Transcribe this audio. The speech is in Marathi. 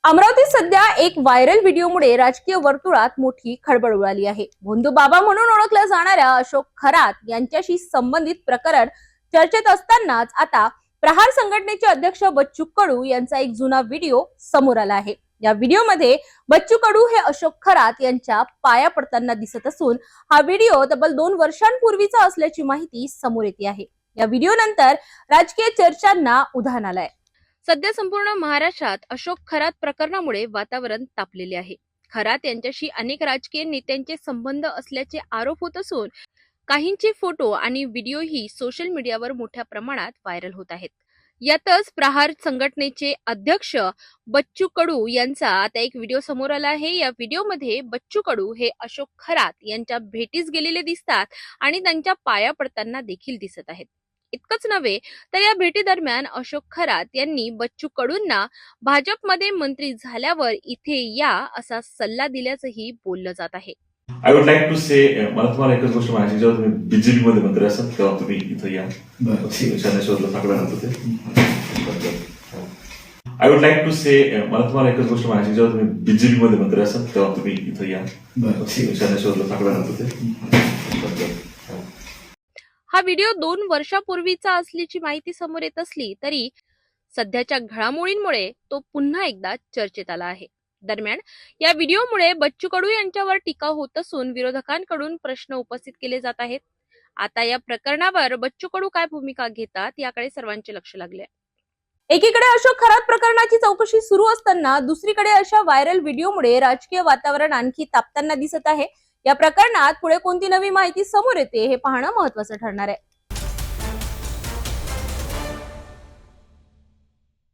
अमरावतीत सध्या एक व्हायरल व्हिडिओमुळे राजकीय वर्तुळात मोठी खळबळ उडाली आहे। भोंदू बाबा म्हणून ओळखल्या जाणाऱ्या अशोक खरात यांच्याशी संबंधित प्रकरण चर्चेत असतानाच आता प्रहार संघटनेचे अध्यक्ष बच्चू कडू यांचा एक जुना व्हिडिओ समोर आला आहे। या व्हिडिओमध्ये बच्चू कडू हे अशोक खरात यांच्या पाया पडताना दिसत असून हा व्हिडिओ तब्बल 2 वर्षांपूर्वीचा असल्याची माहिती समोर येते आहे। या व्हिडिओ नंतर राजकीय चर्चांना उधाण आलंय। सध्या संपूर्ण महाराष्ट्रात अशोक खरात प्रकरणामुळे वातावरण तापलेले आहे। खरात यांच्याशी अनेक राजकीय नेत्यांचे संबंध असल्याचे आरोप होत असून काहींचे फोटो आणि व्हिडिओही सोशल मीडियावर मोठ्या प्रमाणात व्हायरल होत आहेत। यातच प्रहार संघटनेचे अध्यक्ष बच्चू कडू यांचा आता एक व्हिडिओ समोर आला आहे। या व्हिडिओमध्ये बच्चू कडू हे अशोक खरात यांच्या भेटीस गेलेले दिसतात आणि त्यांच्या पाया पडताना देखील दिसत आहेत। इतकंच नव्हे तर या भेटी दरम्यान अशोक खरात यांनी बच्चू कडूंना भाजपमध्ये मंत्री झाल्यावर इथे या असा सल्ला दिल्याचंही बोललं जात आहे। आय वुड लाईक टू से, मला तुम्हाला एकच गोष्ट म्हणायची, जेव्हा तुम्ही बीजेपी मध्ये मंत्री असाल तेव्हा तुम्ही इथं या, शनेश्वरला साकडं होते। आय वुड लाईक टू से, मला तुम्हाला एकच गोष्ट म्हणायची, जेव्हा तुम्ही बीजेपी मध्ये मंत्री असाल तेव्हा तुम्ही इथं या, शनेश्वरला साकडं होते। हा व्हिडिओ 2 वर्षापूर्वीचा असल्याची माहिती समोर येत असली तरी सध्याच्या घडामोडींमुळे तो पुन्हा एकदा चर्चेत आला आहे। दरम्यान या व्हिडिओमुळे बच्चू कडू यांच्यावर टीका होत असून विरोधकांकडून प्रश्न उपस्थित केले जात आहेत। आता या प्रकरणावर बच्चू कडू काय भूमिका घेतात याकडे सर्वांचे लक्ष लागले। एकीकडे अशोक खरात प्रकरणाची चौकशी सुरू असताना दुसरीकडे अशा व्हायरल व्हिडिओमुळे राजकीय वातावरण आणखी तापताना दिसत आहे। या प्रकरणात पुढे कोणती नवी माहिती समोर येते हे पाहणं महत्त्वाचं ठरणार आहे।